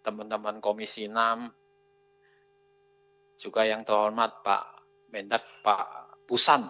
teman-teman Komisi 6, juga yang terhormat Pak Mendak, Pak Pusan,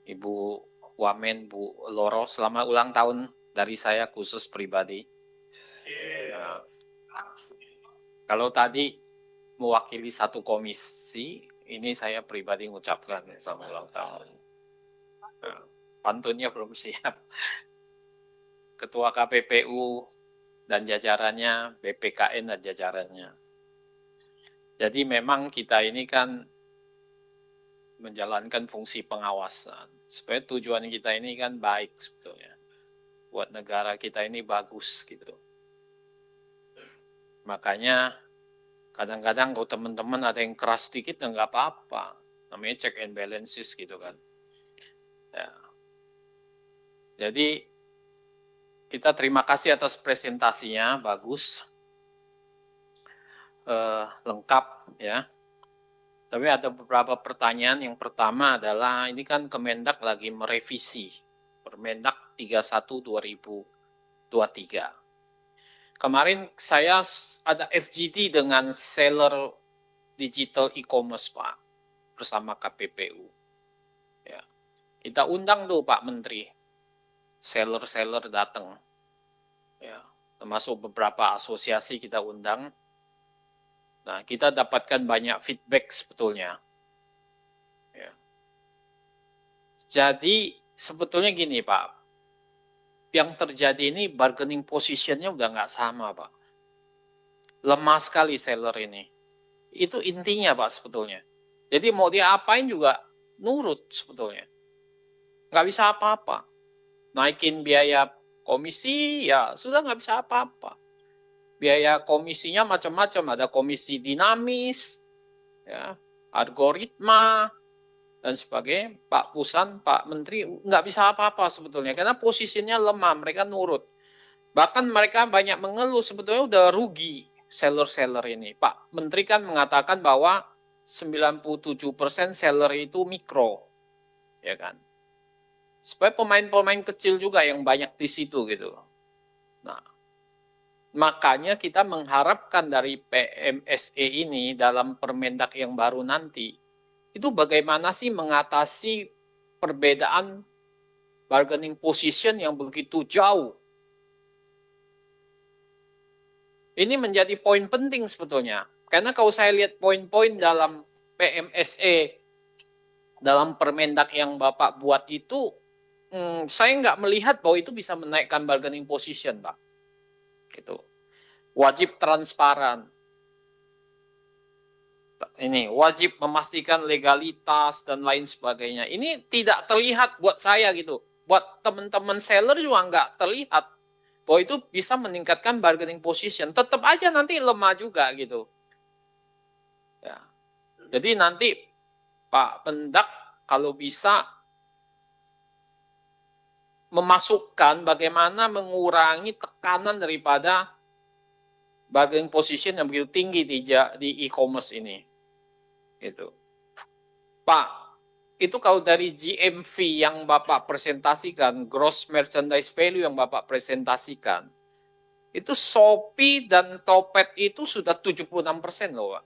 Ibu Wamen, Bu Loro, selamat ulang tahun dari saya khusus pribadi. Ya. Kalau tadi mewakili satu komisi, ini saya pribadi mengucapkan selamat ulang tahun. Nah, pantunnya belum siap. Ketua KPPU dan jajarannya, BPKN dan jajarannya. Jadi memang kita ini kan menjalankan fungsi pengawasan. Supaya tujuan kita ini kan baik sebetulnya. Buat negara kita ini bagus gitu. Makanya kadang-kadang kalau teman-teman ada yang keras sedikit ya nggak apa-apa. Namanya check and balances gitu kan. Ya. Jadi kita terima kasih atas presentasinya, bagus. Lengkap ya. Tapi ada beberapa pertanyaan. Yang pertama adalah ini kan Kemendak lagi merevisi Permendak 31 2023. Kemarin saya ada FGD dengan seller digital e-commerce Pak bersama KPPU. Ya. Kita undang tuh Pak Menteri, seller-seller datang. Ya, termasuk beberapa asosiasi kita undang. Nah, kita dapatkan banyak feedback sebetulnya. Ya. Jadi sebetulnya gini Pak, yang terjadi ini bargaining positionnya udah nggak sama Pak. Lemah sekali seller ini. Itu intinya Pak sebetulnya. Jadi mau dia apain juga nurut sebetulnya. Nggak bisa apa-apa. Naikin biaya komisi ya sudah nggak bisa apa-apa. Biaya komisinya macam-macam, ada komisi dinamis, ya, algoritma, dan sebagainya. Pak Pusan, Pak Menteri nggak bisa apa-apa sebetulnya, karena posisinya lemah, mereka nurut. Bahkan mereka banyak mengeluh sebetulnya udah rugi seller-seller ini. Pak Menteri kan mengatakan bahwa 97% seller itu mikro, ya kan. Supaya pemain-pemain kecil juga yang banyak di situ gitu. Nah, makanya kita mengharapkan dari PMSE ini dalam Permendak yang baru nanti, itu bagaimana sih mengatasi perbedaan bargaining position yang begitu jauh. Ini menjadi poin penting sebetulnya. Karena kalau saya lihat poin-poin dalam PMSE, dalam Permendak yang Bapak buat itu, saya nggak melihat bahwa itu bisa menaikkan bargaining position, Pak. Gitu. Wajib transparan. Ini wajib memastikan legalitas dan lain sebagainya. Ini tidak terlihat buat saya gitu. Buat teman-teman seller juga nggak terlihat bahwa itu bisa meningkatkan bargaining position. Tetap aja nanti lemah juga gitu. Ya. Jadi nanti Pak Mendak kalau bisa memasukkan bagaimana mengurangi tekanan daripada bargaining position yang begitu tinggi di e-commerce ini. Gitu. Pak, itu kalau dari GMV yang Bapak presentasikan, gross merchandise value yang Bapak presentasikan, itu Shopee dan Topet itu sudah 76% loh, Pak.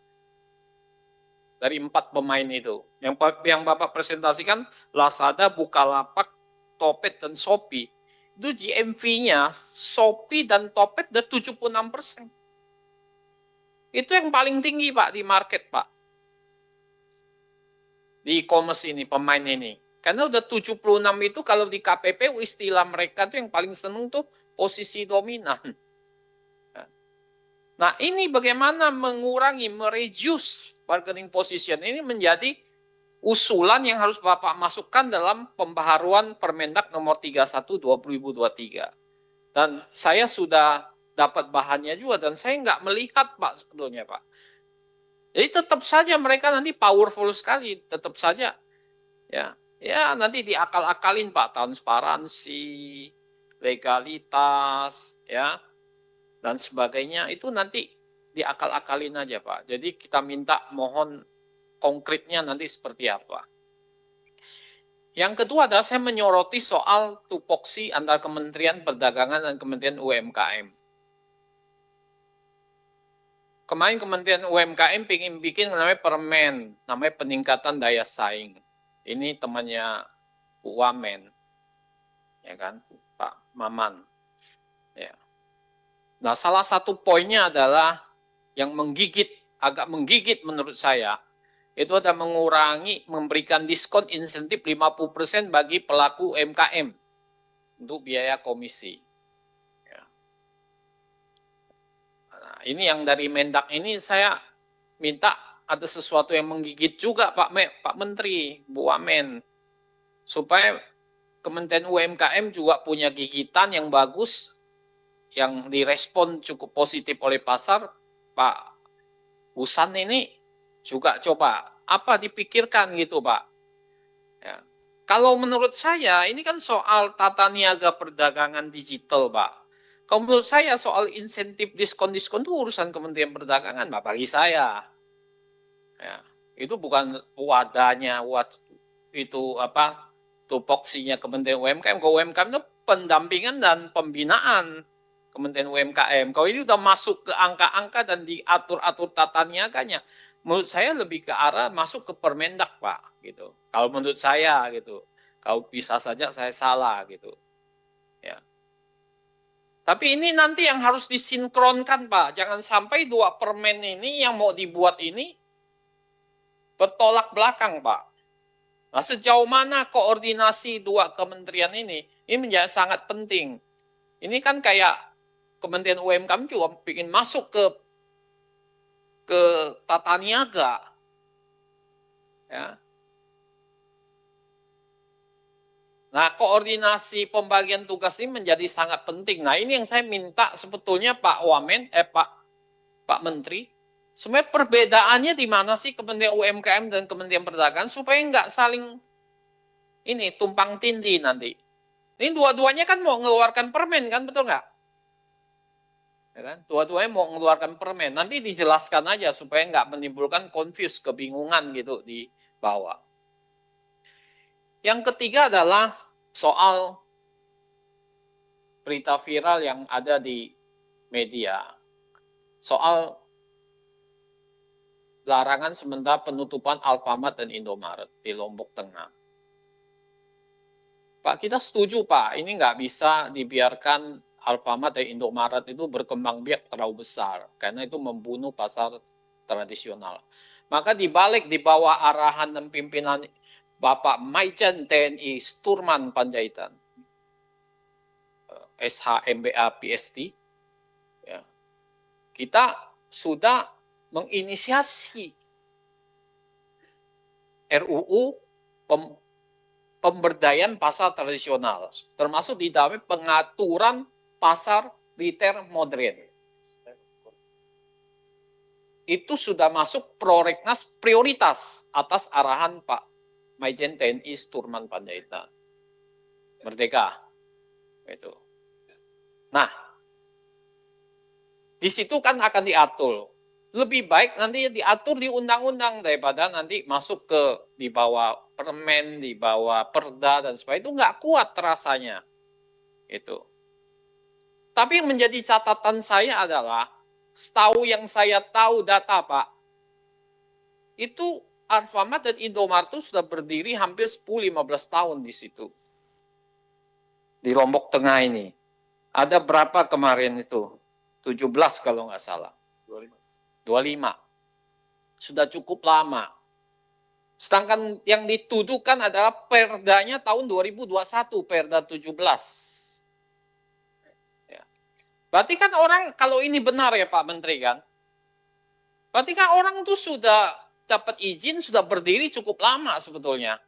Dari 4 pemain itu. Yang Bapak presentasikan, Lazada, Bukalapak, Topet, dan Shopee. Itu GMV-nya, Shopee dan Topet udah 76%. Itu yang paling tinggi, Pak, di market, Pak. Di e-commerce ini, pemain ini. Karena udah 76 itu kalau di KPPU istilah mereka tuh yang paling seneng tuh posisi dominan. Nah ini bagaimana mengurangi, mereduce bargaining position ini menjadi usulan yang harus Bapak masukkan dalam pembaharuan Permendak nomor 31 2023. Dan saya sudah dapat bahannya juga dan saya nggak melihat Pak sebetulnya Pak. Jadi tetap saja mereka nanti powerful sekali, tetap saja ya nanti diakal-akalin Pak, transparansi, legalitas, ya dan sebagainya itu nanti diakal-akalin aja Pak. Jadi kita minta mohon konkretnya nanti seperti apa. Yang kedua adalah saya menyoroti soal tupoksi antara Kementerian Perdagangan dan Kementerian UMKM. kemarin Kementerian UMKM pengen bikin namanya permen, namanya peningkatan daya saing. Ini temannya Bu Wamen, ya kan, Pak Maman. Ya. Nah, salah satu poinnya adalah yang agak menggigit menurut saya, itu ada mengurangi, memberikan diskon insentif 50% bagi pelaku UMKM untuk biaya komisi. Nah, ini yang dari Mendak ini saya minta ada sesuatu yang menggigit juga Pak Menteri, Bu Wamen, supaya Kementerian UMKM juga punya gigitan yang bagus, yang direspon cukup positif oleh pasar. Pak Husan ini juga coba apa dipikirkan gitu Pak. Ya. Kalau menurut saya ini kan soal tata niaga perdagangan digital Pak. Kalau menurut saya soal insentif diskon-diskon itu urusan Kementerian Perdagangan Pak, bagi saya. Ya, itu bukan wadahnya, itu apa, tupoksinya Kementerian UMKM. Kalau UMKM itu pendampingan dan pembinaan Kementerian UMKM. Kalau ini udah masuk ke angka-angka dan diatur-atur tata niaganya, menurut saya lebih ke arah masuk ke Permendak Pak, gitu. Kalau menurut saya gitu. Kalau bisa saja saya salah gitu. Ya. Tapi ini nanti yang harus disinkronkan Pak. Jangan sampai dua permen ini yang mau dibuat ini bertolak belakang Pak. Nah, sejauh mana koordinasi dua kementerian ini menjadi sangat penting. Ini kan kayak Kementerian UMKM juga ingin masuk ke tata niaga. Ya. Nah, koordinasi pembagian tugas ini menjadi sangat penting. Nah, ini yang saya minta sebetulnya Pak Wamen, Pak Menteri, sebenarnya perbedaannya di mana sih Kementerian UMKM dan Kementerian Perdagangan supaya nggak saling ini tumpang tindih nanti. Ini dua-duanya kan mau mengeluarkan permen kan, betul nggak? Ya kan? Dua-duanya mau mengeluarkan permen. Nanti dijelaskan aja supaya nggak menimbulkan confuse, kebingungan gitu di bawah. Yang ketiga adalah soal berita viral yang ada di media. Soal larangan sementara penutupan Alfamart dan Indomaret di Lombok Tengah. Pak, kita setuju Pak, ini nggak bisa dibiarkan Alfamart dan Indomaret itu berkembang biak terlalu besar, karena itu membunuh pasar tradisional. Maka dibalik di bawah arahan dan pimpinan Bapak Maijen TNI Sturman Panjaitan, SHMBA PST, ya, kita sudah menginisiasi RUU pemberdayaan pasar tradisional, termasuk di dalamnya pengaturan pasar retail modern. Itu sudah masuk prolegnas prioritas atas arahan Pak Maijen TNI Sturman Panjaitan. Merdeka. Itu. Nah, di situ kan akan diatur. Lebih baik nanti diatur di undang-undang daripada nanti masuk ke di bawah permen, di bawah perda dan sebagainya. Itu nggak kuat rasanya. Itu. Tapi yang menjadi catatan saya adalah, setahu yang saya tahu data Pak, itu Alfamart dan Indomaret itu sudah berdiri hampir 10-15 tahun di situ. Di Lombok Tengah ini. Ada berapa kemarin itu? 17 kalau nggak salah. 25. Sudah cukup lama. Sedangkan yang dituduhkan adalah perdanya tahun 2021, perda 17. Berarti kan orang, kalau ini benar ya Pak Menteri kan, berarti kan orang itu sudah dapat izin, sudah berdiri cukup lama sebetulnya.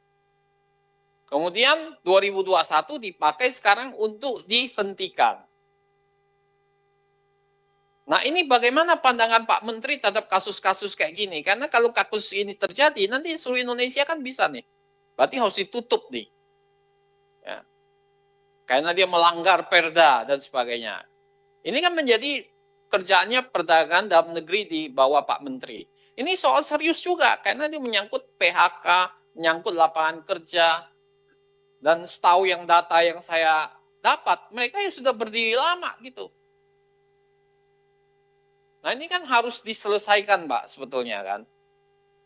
Kemudian 2021 dipakai sekarang untuk dihentikan. Nah ini bagaimana pandangan Pak Menteri terhadap kasus-kasus kayak gini? Karena kalau kasus ini terjadi, nanti seluruh Indonesia kan bisa nih. Berarti harus ditutup nih. Ya. Karena dia melanggar perda dan sebagainya. Ini kan menjadi kerjaannya perdagangan dalam negeri di bawah Pak Menteri. Ini soal serius juga, karena dia menyangkut PHK, menyangkut lapangan kerja, dan setahu yang data yang saya dapat, mereka yang sudah berdiri lama gitu. Nah ini kan harus diselesaikan Pak sebetulnya kan.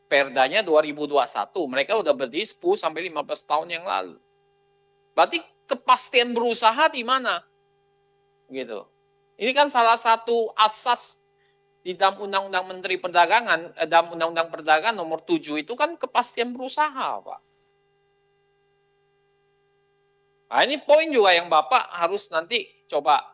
Perdanya 2021, mereka udah berdiri 10 sampai 15 tahun yang lalu. Berarti kepastian berusaha di mana? Gitu. Ini kan salah satu asas di dalam Undang-Undang Menteri Perdagangan, dalam Undang-Undang Perdagangan nomor 7 itu kan kepastian berusaha, Pak. Nah, ini poin juga yang Bapak harus nanti coba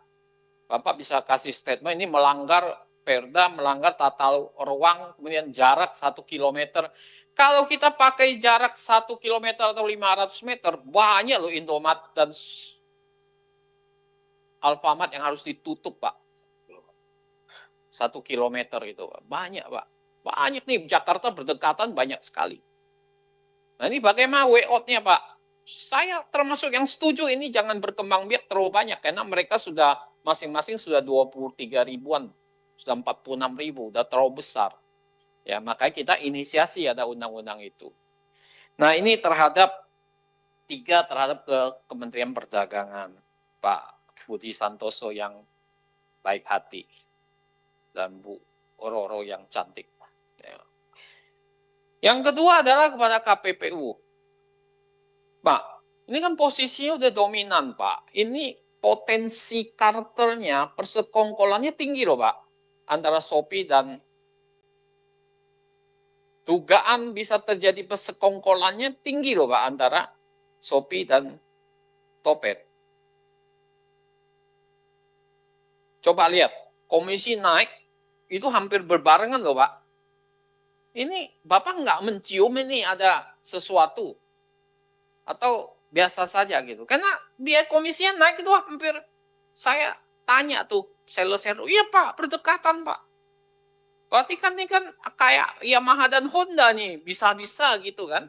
Bapak bisa kasih statement ini melanggar Perda, melanggar tata ruang, kemudian jarak 1 kilometer. Kalau kita pakai jarak 1 kilometer atau 500 meter, banyak loh Indomaret dan Alfamart yang harus ditutup, Pak. 1 kilometer itu, Pak. Banyak, Pak. Banyak nih, Jakarta berdekatan banyak sekali. Nah ini bagaimana way out-nya, Pak? Saya termasuk yang setuju ini jangan berkembang biak terlalu banyak, karena mereka sudah masing-masing sudah 23 ribuan, sudah 46 ribu, sudah terlalu besar. Ya, makanya kita inisiasi ada undang-undang itu. Nah ini terhadap ke Kementerian Perdagangan, Pak Budi Santoso yang baik hati dan Bu Roro yang cantik. Yang kedua adalah kepada KPPU. Pak, ini kan posisinya udah dominan, Pak. Ini potensi kartelnya, persekongkolannya tinggi loh, Pak. Antara Shopee dan dugaan bisa terjadi persekongkolannya tinggi loh, Pak. Antara Shopee dan Topet. Coba lihat, komisi naik, itu hampir berbarengan loh, Pak. Ini Bapak nggak mencium ini ada sesuatu. Atau biasa saja gitu. Karena biaya komisinya naik itu hampir, saya tanya tuh, seller-seller, iya Pak, berdekatan Pak. Berarti kan ini kan kayak Yamaha dan Honda nih, bisa-bisa gitu kan.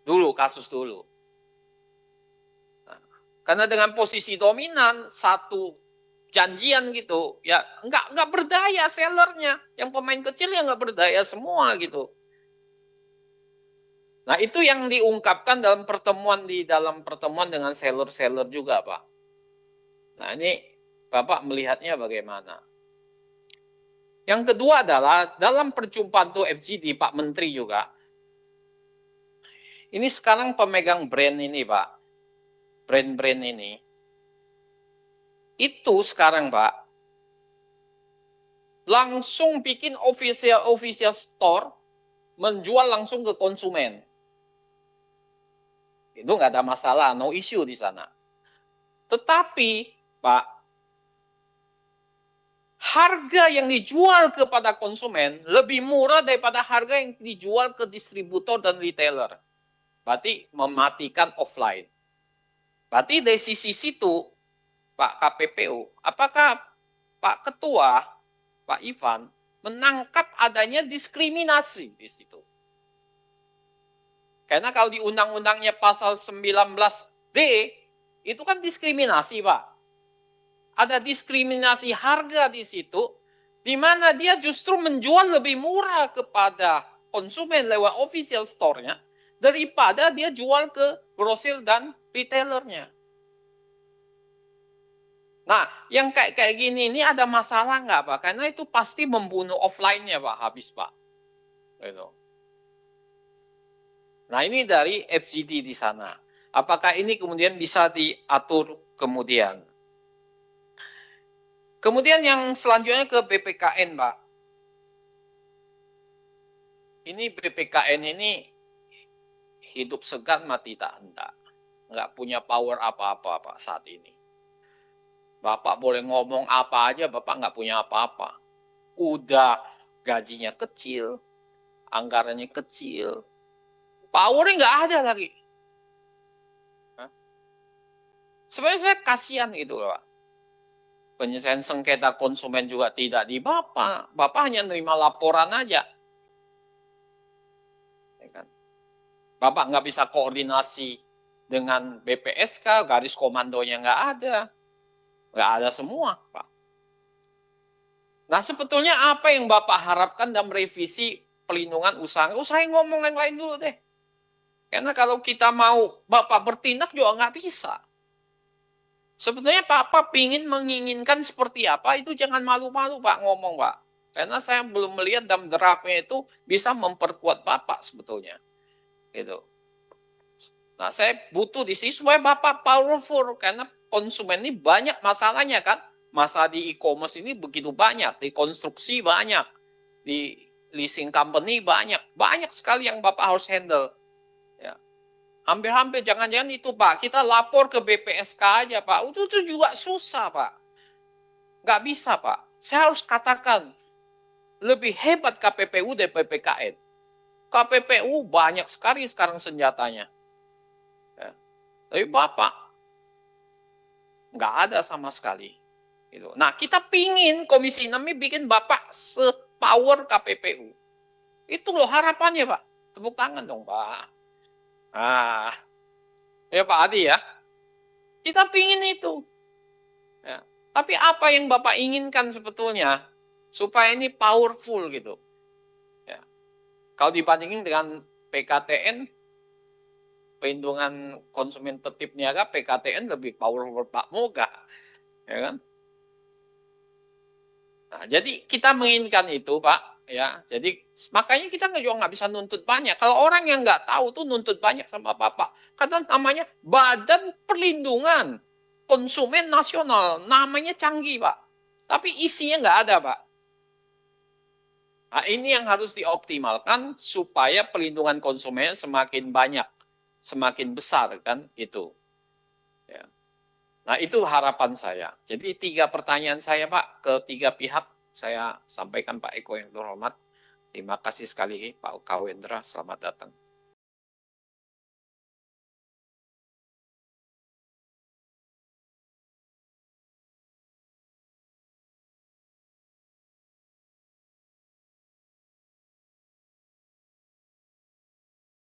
Dulu, kasus dulu. Nah, karena dengan posisi dominan, satu janjian gitu, ya nggak berdaya sellernya. Yang pemain kecil ya nggak berdaya semua gitu. Nah itu yang diungkapkan dalam pertemuan dengan seller-seller juga Pak. Nah ini Bapak melihatnya bagaimana? Yang kedua adalah dalam perjumpaan tuh FGD Pak Menteri juga. Ini sekarang pemegang brand ini Pak. Brand-brand ini. Itu sekarang Pak. Langsung bikin official store. Menjual langsung ke konsumen. Itu nggak ada masalah, no issue di sana. Tetapi Pak, harga yang dijual kepada konsumen lebih murah daripada harga yang dijual ke distributor dan retailer. Berarti mematikan offline. Berarti dari sisi situ, Pak KPPU, apakah Pak Ketua, Pak Ivan, menangkap adanya diskriminasi di situ? Karena kalau di undang-undangnya pasal 19D, itu kan diskriminasi, Pak. Ada diskriminasi harga di situ, di mana dia justru menjual lebih murah kepada konsumen lewat official store-nya, daripada dia jual ke grosir dan retailernya. Nah, yang kayak gini ini ada masalah nggak, Pak? Karena itu pasti membunuh offline-nya, Pak, habis, Pak. Gitu. Nah, ini dari FGD di sana. Apakah ini kemudian bisa diatur kemudian? Kemudian yang selanjutnya ke BPKN, Pak. Ini BPKN ini hidup segan mati tak hendak. Nggak punya power apa-apa, Pak, saat ini. Bapak boleh ngomong apa aja, Bapak nggak punya apa-apa. Udah gajinya kecil, anggarannya kecil, powernya nggak ada lagi. Sebenarnya saya kasihan gitu loh, Pak. Penyelesaian sengketa konsumen juga tidak di Bapak. Bapak hanya menerima laporan aja. Bapak nggak bisa koordinasi dengan BPSK, garis komandonya nggak ada. Nggak ada semua, Pak. Nah, sebetulnya apa yang Bapak harapkan dalam revisi pelindungan usaha? Saya ngomong yang lain dulu deh. Karena kalau kita mau Bapak bertindak juga nggak bisa. Sebetulnya Papa menginginkan seperti apa, itu jangan malu-malu Pak ngomong Pak. Karena saya belum melihat dalam draftnya itu bisa memperkuat Bapak sebetulnya. Gitu. Nah, saya butuh di sini supaya Bapak powerful, karena konsumen ini banyak masalahnya kan. Masalah di e-commerce ini begitu banyak, di konstruksi banyak, di leasing company banyak. Banyak sekali yang Bapak harus handle. Ya. Hampir-hampir jangan-jangan itu Pak, kita lapor ke BPSK aja Pak. Itu juga susah Pak. Nggak bisa Pak. Saya harus katakan, lebih hebat KPPU dari PPKN. KPPU banyak sekali sekarang senjatanya. Ya. Tapi Bapak, nggak ada sama sekali. Gitu. Nah, kita pingin Komisi 6 ini bikin Bapak sepower KPPU. Itu loh harapannya Pak. Tepuk tangan dong Pak. Ah, ya Pak Adi ya. Kita pingin itu. Ya. Tapi apa yang Bapak inginkan sebetulnya? Supaya ini powerful gitu. Ya. Kalau dibandingin dengan PKTN, perlindungan konsumen tertib niaga, PKTN lebih powerful Pak Moga. Ya kan? Nah, jadi kita menginginkan itu Pak. Ya, jadi makanya kita juga nggak bisa nuntut banyak. Kalau orang yang nggak tahu tuh nuntut banyak sama Bapak. Karena namanya Badan Perlindungan Konsumen Nasional. Namanya canggih Pak. Tapi isinya nggak ada Pak. Nah, ini yang harus dioptimalkan supaya perlindungan konsumen semakin banyak, semakin besar kan itu. Ya. Nah itu harapan saya. Jadi 3 pertanyaan saya Pak ke 3 pihak saya sampaikan Pak Eko yang terhormat. Terima kasih sekali Pak Kawendra, selamat datang.